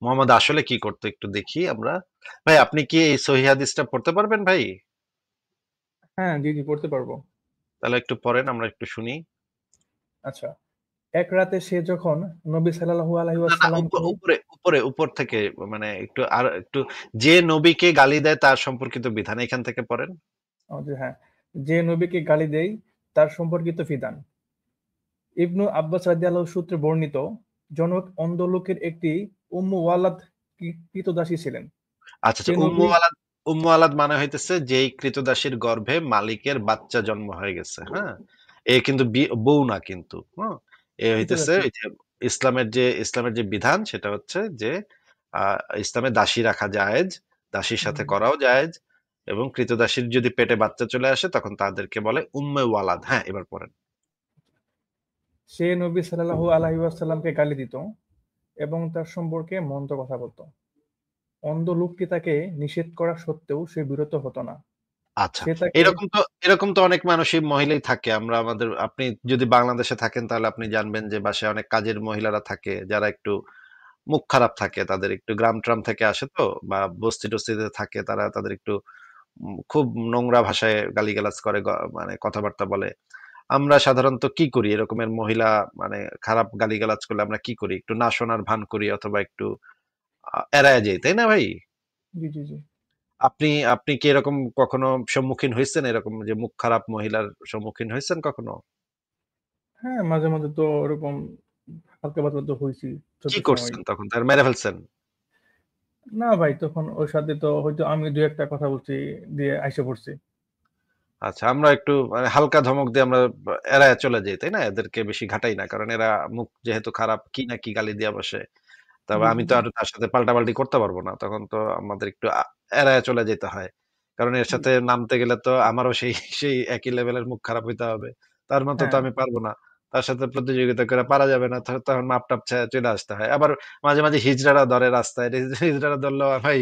মোহাম্মদ আসলে কি করতো একটু দেখি আমরা। ভাই আপনি কি এই সহিহ হাদিসটা পড়তে পারবেন ভাই? হ্যাঁ, জি, জি, পড়তে পারবো। তাহলে একটু পড়েন, আমরা একটু শুনি। আচ্ছা। এক রাতে সে যখন নবী সাল্লাল্লাহু আলাইহি না, না, ওয়াসাল্লামকে উপরে উপরে উপর থেকে, মানে একটু আর একটু, যে নবীকে গালি দেয় তার সম্পর্কিত বিধান এখান থেকে পড়েন। যে হ্যাঁ, যে নবীকে গালি দেয় তার সম্পর্কিত বিধান। ইবনু আব্বাস রাদিয়াল্লাহু সূত্রে বর্ণিত, জনক অন্ধ লোকের একটি উম্মু ওয়ালাদ কৃতদাসী ছিলেন। আচ্ছা, সে আচ্ছা, নবী উম্মু আলাদ মানে হইতেছে যেই ক্রীতদাসীর গর্ভে মালিকের বাচ্চা জন্ম হয়ে গেছে, হ্যাঁ। এ কিন্তু বউ না কিন্তু, হ্যাঁ। এ হইতেছে কৃতদাসী। ওই যে ইসলামের যে বিধান সেটা হচ্ছে যে ইসলামে দাসী রাখা জায়েজ, দাসীর সাথে হুম। করাও জায়েজ, এবং ক্রীতদাসীর যদি পেটে বাচ্চা চলে আসে তখন তাদেরকে বলে উম্মে ওয়ালাদ। হ্যাঁ, এবার পড়েন। সে নবী সাল্লাল্লাহু আলাইহি ওয়াসাল্লামকে গালি দিত এবং তার সম্পর্কে মন্দ কথা বলত। অন্ধ লোকটি তাকে নিষেধ করা সত্ত্বেও সে বিরত হতো না। আচ্ছা। সে তাকে এরকম তো অনেক মানুষই মহিলাই থাকে। আপনি যদি বাংলাদেশে থাকেন তাহলে আপনি জানবেন যে বাসায় অনেক কাজের মহিলারা থাকে যারা একটু মুখ খারাপ থাকে। তাদের একটু গ্রাম-ট্রাম থেকে আসে তো, বা বস্তি-টস্তিতে থাকে, তারা তাদের একটু খুব নোংরা ভাষায় গালিগালাজ করে, মানে কথাবার্তা বলে। আমরা সাধারণত কি করি? এরকমের মহিলা মানে খারাপ গালিগালাজ করলে আমরা কি করি? একটু না শোনার ভান করি, অথবা একটু এড়ায়া যাই, তাই না ভাই? জি, জি, জি। আপনি আপনি কি এরকম কখনো সম্মুখীন হইছেন? এরকম যে মুখ খারাপ মহিলার সম্মুখীন হইছেন কখনো? হ্যাঁ, মাঝে মাঝে তো ওরকম হালকা পাতলা তো হয়েছি ছোট কি সময়। করছেন তখন? তার মেরে ফেলছেন? না ভাই, তখন ওর সাথে তো হয়তো আমি দু একটা কথা বলছি, দিয়ে আইসা পড়ছি। আচ্ছা, আমরা একটু মানে হালকা ধমক দিয়ে আমরা এড়ায়ে চলে যাই, তাই না? এদেরকে বেশি ঘাটাই না। কারণ এরা মুখ যেহেতু খারাপ, কি না কি গালি দিয়া বসে। তবে জি, আমি জি, তো জি, আর তার সাথে পাল্টাপাল্টি করতে পারব না। তখন তো আমাদের একটু এড়ায়ে চলে যেতে হয়। কারণ এর জি। সাথে নামতে গেলে তো আমারও সেই একই লেভেলের মুখ খারাপ হইতে হবে। তার মতো তো হ্যাঁ, আমি পারব না। তার সাথে প্রতিযোগিতা করে পারা যাবে না। তখন মাপ-টাপ চাইয়া চইলা আসতে হয়। আবার মাঝে, মাঝে হিজড়ারা ধরে রাস্তায়। হিজড়ারা ধরলেও ভাই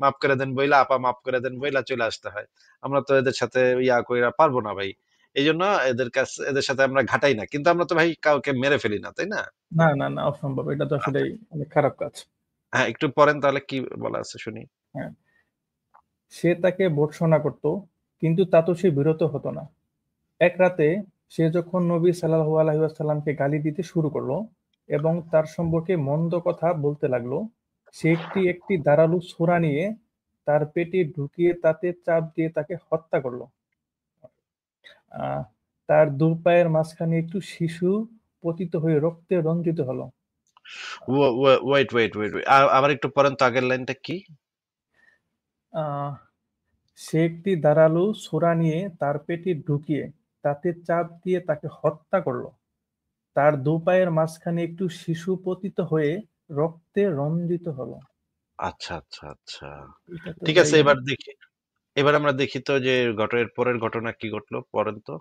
মাফ করে দেন বইলা, আপা মাফ করে দেন বইলা চইলা আসতে হয়। আমরা তো এদের সাথে ইয়া কইরা পারব না ভাই। এজন্য এদের সাথে আমরা ঘাটাই না। কিন্তু আমরা তো ভাই কাউকে মেরে ফেলি না, তাই না? না, না, না, অসম্ভব। এটা তো আচ্ছা। আসলেই অনেক খারাপ কাজ। হ্যাঁ, একটু পড়েন তাহলে কি বলা আছে শুনি। হ্যাঁ, সে তাকে ভর্ৎসনা করত, কিন্তু তাতেও সে বিরত হতো না। এক রাতে সে যখন নবী সাল্লাল্লাহু আলাইহি ওয়াসাল্লামকে গালি দিতে শুরু করলো এবং তার সম্পর্কে মন্দ কথা বলতে লাগলো, সে একটি একটি ধারালো ছোরা নিয়ে তার পেটে ঢুকিয়ে তাতে চাপ দিয়ে তাকে হত্যা করলো। আহ, তার দু পায়ের মাঝখানে একটু শিশু পতিত হয়ে রক্তে রঞ্জিত হলো। ওয়েট। আবার একটু পড়েন তো, আগের লাইনটা কি? আহ, সে একটি ধারালো ছোরা নিয়ে তার পেটে ঢুকিয়ে তাতে চাপ দিয়ে তাকে হত্যা করলো। তার দু পায়ের মাঝখানে একটু শিশু পতিত হয়ে রক্তে রঞ্জিত হলো। আচ্ছা। এটা তো ঠিক ভাই আছে, এবার আমরা দেখি তো যে ঘটনার পরের ঘটনা কি ঘটলো, পড়েন তো।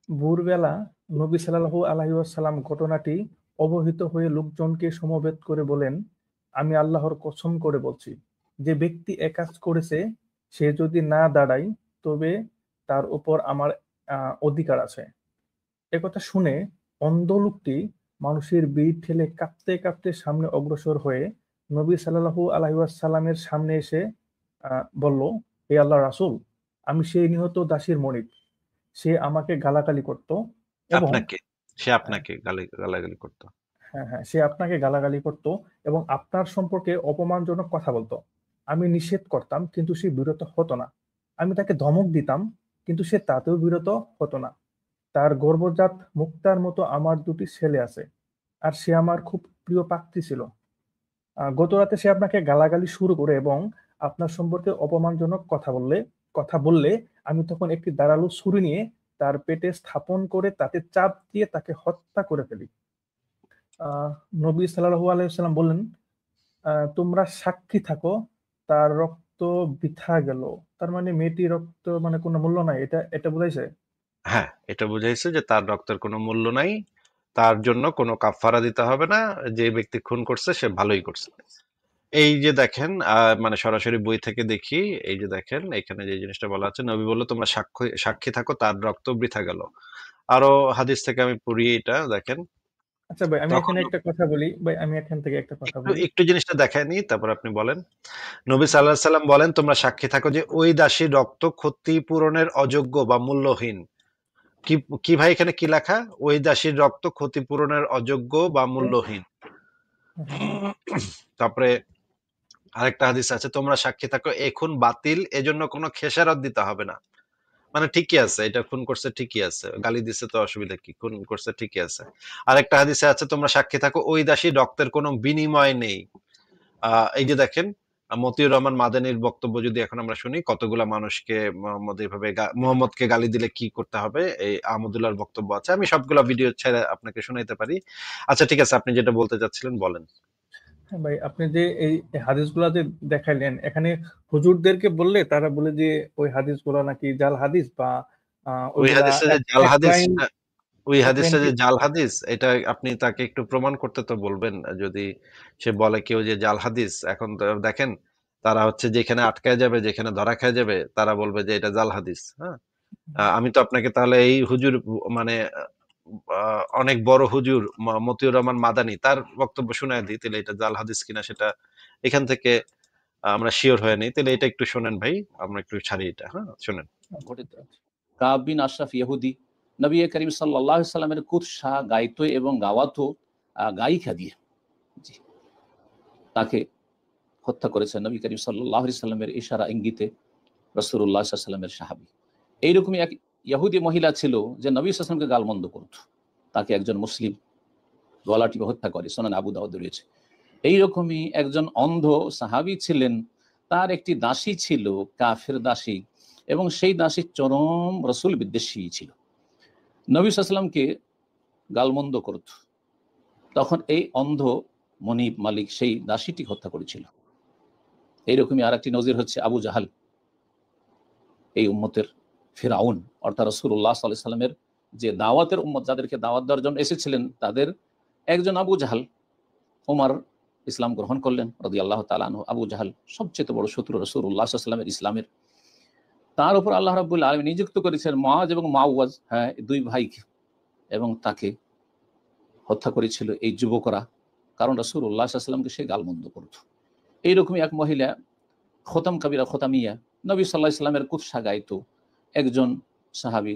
ভোরবেলা নবী সাল্লাল্লাহু আলাইহি ওয়াসাল্লাম ঘটনাটি অবহিত হয়ে লোকজনকে সমবেত করে বলেন, আমি আল্লাহর কসম করে বলছি, যে ব্যক্তি এ কাজ করেছে সে যদি না দাঁড়ায় তবে তার উপর আমার অধিকার আছে। একথা শুনে অন্ধ লোকটি মানুষের ভিড় ঠেলে কাঁপতে কাঁপতে সামনে অগ্রসর হয়ে নবী সাল্লাল্লাহু আলাইহি ওয়াসাল্লামের সামনে এসে বলল, হে আল্লাহ রাসূল, আমি সেই নিহত দাসীর মনিব। সে আমাকে গালাগালি করত এবং আপনাকে সে হ্যাঁ, আপনাকে গালাগালি করতো? হ্যাঁ, হ্যাঁ, সে আপনাকে গালাগালি করত এবং আপনার সম্পর্কে অপমানজনক কথা বলতো। আমি নিষেধ করতাম কিন্তু সে বিরত হতো না। আমি তাকে ধমক দিতাম কিন্তু সে তাতেও বিরত হতো না। তার গর্ভজাত মুক্তার মতো আমার দুটি ছেলে আছে, আর সে আমার খুব প্রিয় পাত্রী ছিল। গত রাতে সে আপনাকে গালাগালি শুরু করে এবং আপনার সম্পর্কে অপমানজনক কথা বললে আমি তখন একটি ধারালো ছুরি নিয়ে তার পেটে স্থাপন করে তাতে চাপ দিয়ে তাকে হত্যা করে ফেলি। আহ নবী সাল্লাল্লাহু আলাইহি ওয়াসাল্লাম বললেন, তোমরা সাক্ষী থাকো, তার রক্ত বৃথা গেল। তার মানে মেয়েটির রক্ত মানে কোনো মূল্য নাই, এটা এটা বুঝাইছে। হ্যাঁ, এটা বুঝাইছে যে তার রক্তের কোনো মূল্য নাই, তার জন্য কোনো কাফফারা দিতে হবে না, যে ব্যক্তি খুন করছে সে ভালোই করছে। এই যে দেখেন, মানে সরাসরি বই থেকে দেখি। এই যে দেখেন এখানে যে জিনিসটা বলা আছে, নবী বলল তোমরা সাক্ষী থাকো তার রক্ত বৃথা গেল। আরো হাদিস থেকে আমি পড়ি, এটা দেখেন। আচ্ছা ভাই, আমি তখন এখানে একটা কথা বলি ভাই, আমি এখান থেকে একটা কথা একটু বলি। একটু জিনিসটা দেখায় নিই, তারপর আপনি বলেন। নবী সাল্লাল্লাহু আলাইহি সাল্লাম বলেন, তোমরা সাক্ষী থাকো যে ওই দাসীর রক্ত ক্ষতিপূরণের অযোগ্য বা মূল্যহীন। কি কি ভাই এখানে কি লেখা? ওই দাসীর রক্ত ক্ষতিপূরণের অযোগ্য বা মূল্যহীন। হ্যাঁ, হ্যাঁ, হ্যাঁ। তারপরে আরেকটা হাদিস আছে, তোমরা সাক্ষী থাকো এ খুন বাতিল, এজন্য কোনো খেসারত দিতে হবে না। মানে ঠিকই আছে, এটা খুন করছে ঠিকই আছে, গালি দিছে তো অসুবিধা কি, খুন করছে ঠিকই আছে। আরেকটা হাদিসে আছে, তোমরা সাক্ষী থাকো ওই দাসী রক্তের কোনো বিনিময় নেই। এই যে দেখেন, মতিউর রহমান মাদানির বক্তব্য যদি এখন আমরা শুনি, কতগুলা মানুষকে মোহাম্মদ এইভাবে মোহাম্মদকে গালি দিলে কি করতে হবে, এই আহমদুল্লাহর বক্তব্য আছে, আমি সবগুলা ভিডিও ছেড়ে আপনাকে শোনাইতে পারি। আচ্ছা ঠিক আছে, আপনি যেটা বলতে চাচ্ছিলেন বলেন। হ্যাঁ ভাই, আপনি যে এই হাদিসগুলা যে দেখাইলেন, এখানে হুজুরদেরকে বললে তারা বলে যে ওই হাদিসগুলা নাকি জাল হাদিস, বা ওই ওইগুলা হাদিসটা যে এক জাল এক হাদিস, লাইন ওই এক লাইন হাদিসটা যে জাল হাদিস, এটা আপনি তাকে একটু প্রমাণ করতে তো বলবেন। যদি সে বলে কেউ যে জাল হাদিস, এখন তো দেখেন তারা হচ্ছে যেখানে আটকায় যাবে, যেখানে ধরা খেয়ে যাবে, তারা বলবে যে এটা জাল হাদিস। হ্যাঁ, আমি তো আপনাকে তাহলে এই হুজুর, মানে অনেক বড় হুজুর মতিউর রহমান মাদানি, তার বক্তব্য শুনায় দিই, তাহলে এটা জাল হাদিস কিনা সেটা এখান থেকে আমরা শিওর হয়ে নিই। তাহলে এটা একটু শোনেন ভাই, আমরা একটু ছাড়ি এটা, হ্যাঁ শোনেন। ঘটিত আছে। কাব বিন আশরাফ ইহুদি নবী করিম সাল্লাল্লাহু আলাইহি সাল্লামের কুৎসা গাইতো এবং গাওয়াতো গায়িকা দিয়ে, জি, তাকে হত্যা করেছেন নবী করিম সাল্লাল্লাহু আলাইহি সাল্লামের ইশারা ইঙ্গিতে রাসূলুল্লাহ সাল্লাল্লাহু আলাইহি সাল্লামের সাহাবী। এইরকমই এক ইহুদি মহিলা ছিল যে নবী সাল্লাল্লাহু আলাইহি সাল্লামকে গালমন্দ করত। তাকে একজন মুসলিম গলা টিপে হত্যা করে, সুনান আবু দাউদে রয়েছে। এইরকমই একজন অন্ধ সাহাবী ছিলেন, তার একটি দাসী ছিল, কাফের দাসী, এবং সেই দাসী চরম রসুল বিদ্বেষী ছিল, নবী সাল্লাল্লাহু আলাইহি সাল্লামকে গালমন্দ করত। তখন এই অন্ধ মনিব মালিক সেই দাসীটি হত্যা করেছিল। এইরকমই আর একটি নজির হচ্ছে আবু জাহাল, এই উম্মতের ফিরাউন, অর্থাৎ রাসূলুল্লাহ সাল্লাল্লাহু আলাইহি সাল্লামের যে দাওয়াতের উম্মত, যাদেরকে দাওয়াত দেওয়ার জন্য এসেছিলেন, তাদের একজন আবু জাহাল। ওমর ইসলাম গ্রহণ করলেন রাদিয়াল্লাহু তাআলা আনহু। আবু জাহাল সবচেয়ে বড় শত্রু রাসূলুল্লাহ সাল্লাল্লাহু আলাইহি সাল্লামের, ইসলামের। তার উপর আল্লাহ রাব্বুল আলামিন নিযুক্ত করেছেন মুআজ এবং মাওয়াজ, হ্যাঁ, দুই ভাইকে, এবং তাকে হত্যা করেছিল এই যুবকরা, কারণ রাসূলুল্লাহ সাল্লাল্লাহু আলাইহি সাল্লামকে সে গালমন্দ করত। এইরকমই এক মহিলা খোতাম কাবিরা খোতামিয়া, নবী সাল্লাল্লাহু আলাইহি সাল্লামের কুৎসা গাইতো, একজন সাহাবী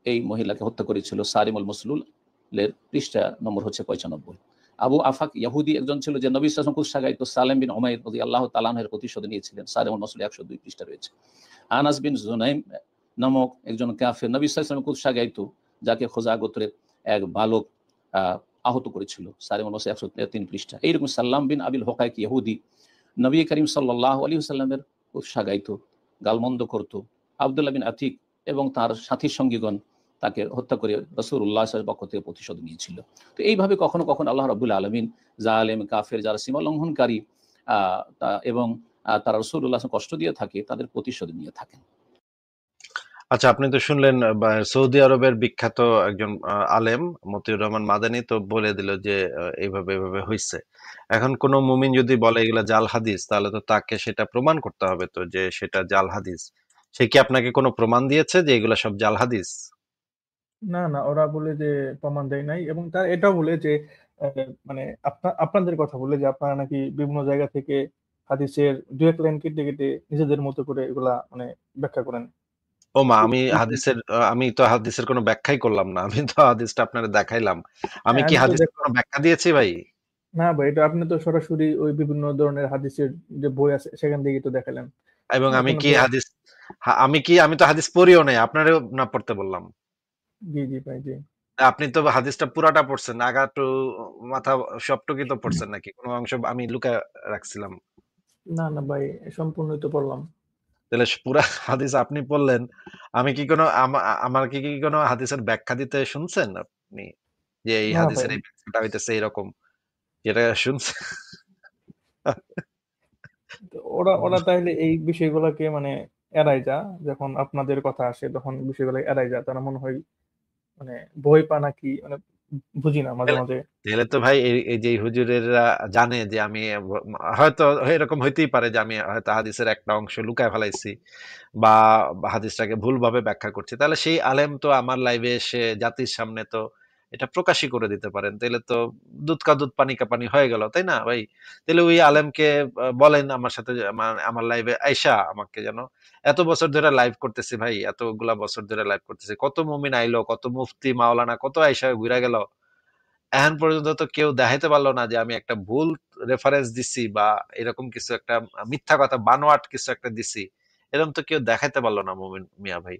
এই মহিলাকে হত্যা করেছিল। সারিমুল মসলুলের পৃষ্ঠা নম্বর হচ্ছে 95। আবু আফাক ইহুদি একজন ছিল যে নবী সাল্লাল্লাহু আলাইহি ওয়াসাল্লাম কুৎসা গাইতো, সালেম বিন উমাইর রাদিয়াল্লাহু তাআলা আনহু এর প্রতিশোধ নিয়েছিলেন। সারিমুল মসলুল 102 পৃষ্ঠা রয়েছে। আনাস বিন জুনাইম নামক একজন কাফের নবী সাল্লাল্লাহু আলাইহি ওয়াসাল্লাম কুৎসা গাইতো, যাকে খোজা গোত্রের এক বালক আহত করেছিল। সারিমুল মসলুল 103 পৃষ্ঠা। এইরকম সাল্লাম বিন আবিল হুকাইক ইহুদি নবী করিম সাল্লাল্লাহু আলাইহি ওয়াসাল্লামের কুৎসা গাইতো, গালমন্দ করত। আব্দুল্লাহ বিন আতিক এবং তার সাথী সঙ্গীগণ তাকে হত্যা করে রাসূলুল্লাহ সাল্লাল্লাহু আলাইহি ওয়াসাল্লামের পক্ষ থেকে প্রতিশোধ নিয়েছিল। তো এইভাবে কখনো কখনো আল্লাহ রাব্বুল আলামিন জালেম কাফের, যারা সীমা লঙ্ঘনকারী এবং তারা রাসূলুল্লাহ কষ্ট দিয়ে থাকে, তাদের প্রতিশোধ নিয়ে থাকেন। আচ্ছা, আপনি তো শুনলেন সৌদি আরবের বিখ্যাত একজন আলেম মতিউর রহমান মাদানি তো বলে দিল যে এইভাবে এইভাবে হইছে। এখন কোন মুমিন যদি বলে এগুলা জাল হাদিস, তাহলে তো তাকে সেটা প্রমাণ করতে হবে তো যে সেটা জাল হাদিস। সে কি আপনাকে কোনো প্রমাণ দিয়েছে যে এগুলা সব জাল হাদিস? না, না, ওরা বলে যে প্রমাণ দেয় নাই, এবং তারা এটাও বলে যে আহ, মানে আপনাদের কথা বলে যে আপনারা নাকি বিভিন্ন জায়গা থেকে হাদিসের দু এক লাইন কেটে কেটে নিজেদের মতো করে এগুলা মানে ব্যাখ্যা করেন। ও মা, আমি তো হাদিসের কোনো ব্যাখ্যাই করলাম না, আমি তো হাদিসটা আপনারে দেখাইলাম। আমি হ্যাঁ, কি আমি তো হাদিসের কোনো দেখলাম। ব্যাখ্যা দিয়েছি ভাই? না ভাই, এটা আপনি তো সরাসরি ওই বিভিন্ন ধরনের হাদিসের যে বই আছে সেখান থেকে তো দেখালেন। এবং আমি এখানে কি তো হাদিস, আমি তো হাদিস পড়িও নাই, আপনারও না পড়তে বললাম। জি, জি ভাই, জি। আপনি তো হাদিসটা পুরাটা পড়ছেন, আগা টু মাথা সবটুকুই তো পড়ছেন, নাকি কোনো অংশ আমি লুকায় রাখছিলাম? না, না ভাই, সম্পূর্ণই তো পড়লাম। তাহলে পুরা হাদিস আপনি পড়লেন, আমি কি কোনো আমার কি কোনো হাদিসের ব্যাখ্যা দিতে শুনছেন আপনি, যে এই না ভাই, হাদিসের এই ব্যাখ্যাটা হইতেছে এরকম, যেটা শুনছেন? তো ওরা ওরা তাহলে এই বিষয়গুলোকে মানে এড়াই যা, যখন আপনাদের কথা আসে তখন বিষয়গুলো এড়াই যা, তারা মনে হয় মানে ভয় পা নাকি, মানে বুঝি না মাঝে তাহলে মাঝে। তাহলে তো ভাই এই যে হুজুরেরা জানে যে আমি হয়তো এরকম হইতেই পারে যে আমি হয়তো হাদিসের একটা অংশ লুকায় ফেলাইছি, বা হাদিসটাকে ভুলভাবে ব্যাখ্যা করছি, তাহলে সেই আলেম তো আমার লাইভে এসে জাতির সামনে তো এটা প্রকাশই করে দিতে পারেন, তাহলে তো দুধ কা দুধ পানি কা পানি হয়ে গেল, তাই না ভাই? তাহলে ওই আলেমকে বলেন আমার সাথে আমার লাইভে আইসা আমাকে যেন, এত বছর ধরে লাইভ করতেছি ভাই, এতগুলা বছর ধরে লাইভ করতেছি, কত মুমিন আইলো, কত মুফতি মাওলানা কত আইসা ঘুরে গেল, এখন পর্যন্ত তো কেউ দেখাইতে পারলো না যে আমি একটা ভুল রেফারেন্স দিছি বা এরকম কিছু একটা মিথ্যা কথা বানোয়াট কিছু একটা দিছি, এরকম তো কেউ দেখাইতে পারলো না মুমিন মিয়া ভাই।